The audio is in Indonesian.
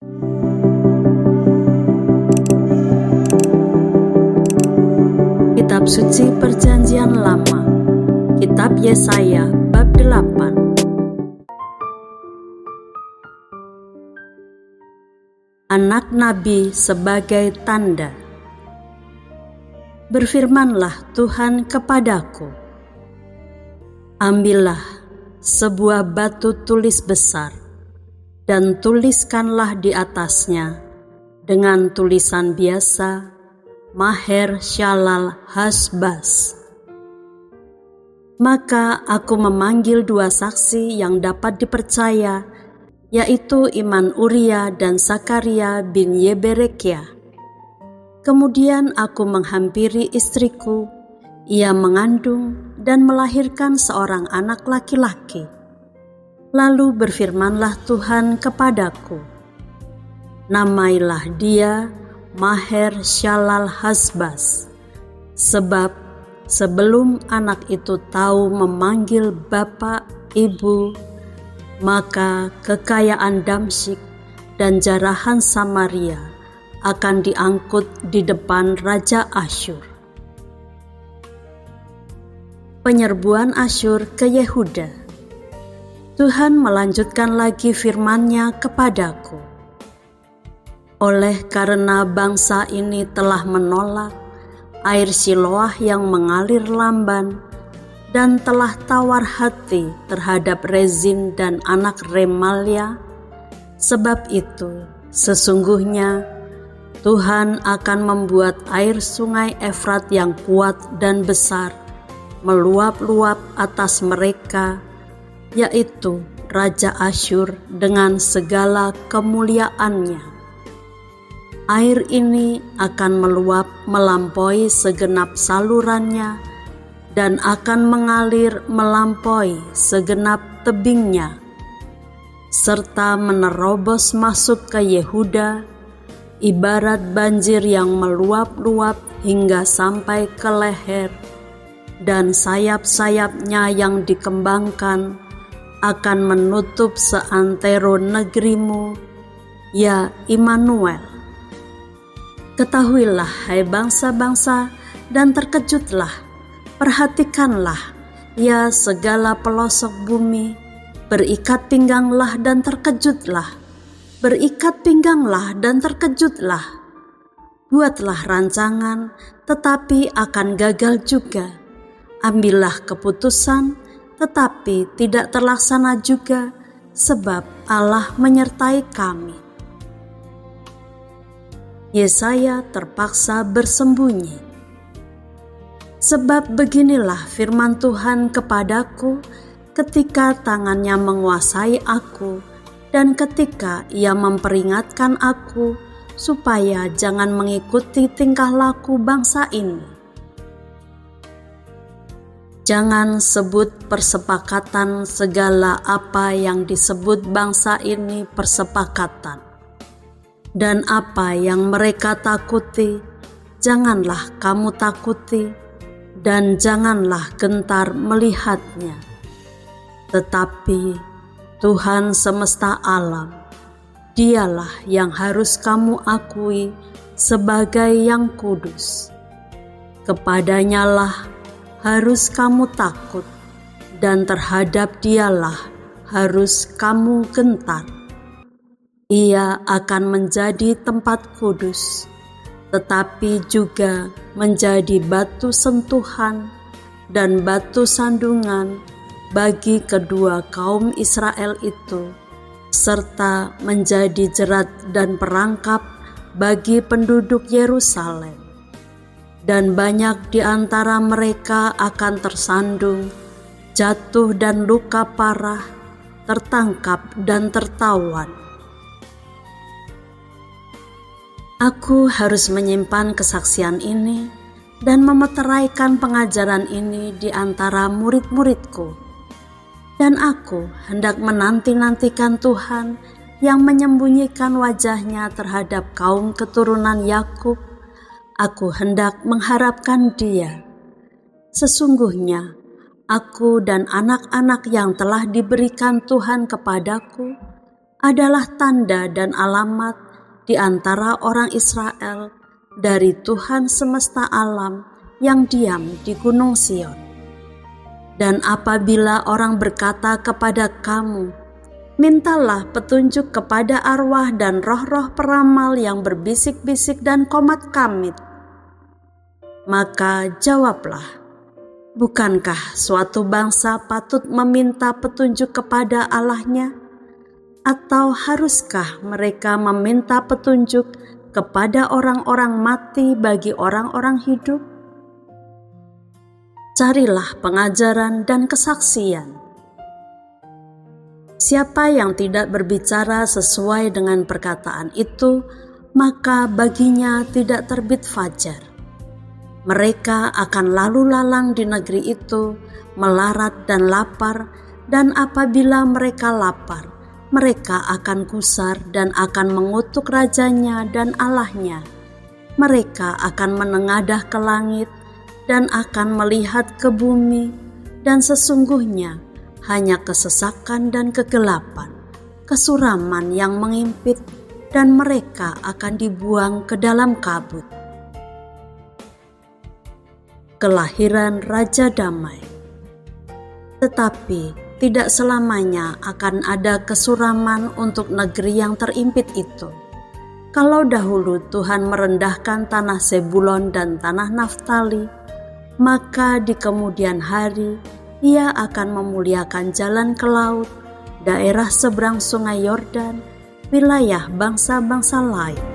Kitab Suci Perjanjian Lama, Kitab Yesaya bab 8. Anak Nabi sebagai tanda. Berfirmanlah Tuhan kepadaku, ambillah sebuah batu tulis besar, dan tuliskanlah di atasnya dengan tulisan biasa, Maher Shalal Hasbaz. Maka aku memanggil 2 saksi yang dapat dipercaya, yaitu Iman Uria dan Zakaria bin Yeberekia. Kemudian aku menghampiri istriku, ia mengandung dan melahirkan seorang anak laki-laki. Lalu berfirmanlah Tuhan kepadaku, namailah dia Maher Shalal Hasbaz, sebab sebelum anak itu tahu memanggil bapak, ibu, maka kekayaan Damsyik dan jarahan Samaria akan diangkut di depan Raja Asyur. Penyerbuan Asyur ke Yehuda. Tuhan melanjutkan lagi firman-Nya kepadaku. Oleh karena bangsa ini telah menolak air Siloah yang mengalir lamban, dan telah tawar hati terhadap Rezin dan anak Remalia, sebab itu sesungguhnya Tuhan akan membuat air sungai Efrat yang kuat dan besar meluap-luap atas mereka, yaitu Raja Asyur dengan segala kemuliaannya. Air ini akan meluap melampaui segenap salurannya dan akan mengalir melampaui segenap tebingnya, serta menerobos masuk ke Yehuda, ibarat banjir yang meluap-luap hingga sampai ke leher, dan sayap-sayapnya yang dikembangkan akan menutup seantero negerimu, ya Immanuel. Ketahuilah, hai bangsa-bangsa, dan terkejutlah, perhatikanlah, ya segala pelosok bumi, berikat pingganglah dan terkejutlah, berikat pingganglah dan terkejutlah. Buatlah rancangan, tetapi akan gagal juga. Ambillah keputusan, tetapi tidak terlaksana juga, sebab Allah menyertai kami. Yesaya terpaksa bersembunyi. Sebab beginilah firman Tuhan kepadaku ketika tangan-Nya menguasai aku, dan ketika Ia memperingatkan aku supaya jangan mengikuti tingkah laku bangsa ini. Jangan sebut persepakatan segala apa yang disebut bangsa ini persepakatan, dan apa yang mereka takuti, janganlah kamu takuti, dan janganlah gentar melihatnya. Tetapi Tuhan semesta alam, Dialah yang harus kamu akui sebagai yang kudus. Kepadanya lah harus kamu takut, dan terhadap Dialah harus kamu gentar. Ia akan menjadi tempat kudus, tetapi juga menjadi batu sentuhan dan batu sandungan bagi kedua kaum Israel itu, serta menjadi jerat dan perangkap bagi penduduk Yerusalem. Dan banyak di antara mereka akan tersandung, jatuh dan luka parah, tertangkap dan tertawan. Aku harus menyimpan kesaksian ini dan memeteraikan pengajaran ini di antara murid-muridku. Dan aku hendak menanti-nantikan Tuhan yang menyembunyikan wajah-Nya terhadap kaum keturunan Yakub. Aku hendak mengharapkan Dia. Sesungguhnya aku dan anak-anak yang telah diberikan Tuhan kepadaku adalah tanda dan alamat di antara orang Israel dari Tuhan semesta alam yang diam di Gunung Sion. Dan apabila orang berkata kepada kamu, mintalah petunjuk kepada arwah dan roh-roh peramal yang berbisik-bisik dan komat kamit, maka jawablah, bukankah suatu bangsa patut meminta petunjuk kepada Allahnya? Atau haruskah mereka meminta petunjuk kepada orang-orang mati bagi orang-orang hidup? Carilah pengajaran dan kesaksian. Siapa yang tidak berbicara sesuai dengan perkataan itu, maka baginya tidak terbit fajar. Mereka akan lalu lalang di negeri itu, melarat dan lapar, dan apabila mereka lapar, mereka akan gusar dan akan mengutuk rajanya dan Allahnya. Mereka akan menengadah ke langit dan akan melihat ke bumi, dan sesungguhnya hanya kesesakan dan kegelapan, kesuraman yang mengimpit, dan mereka akan dibuang ke dalam kabut. Kelahiran Raja Damai. Tetapi tidak selamanya akan ada kesuraman untuk negeri yang terimpit itu. Kalau dahulu Tuhan merendahkan tanah Zebulon dan tanah Naftali, maka di kemudian hari Ia akan memuliakan jalan ke laut, daerah seberang sungai Yordan, wilayah bangsa-bangsa lain.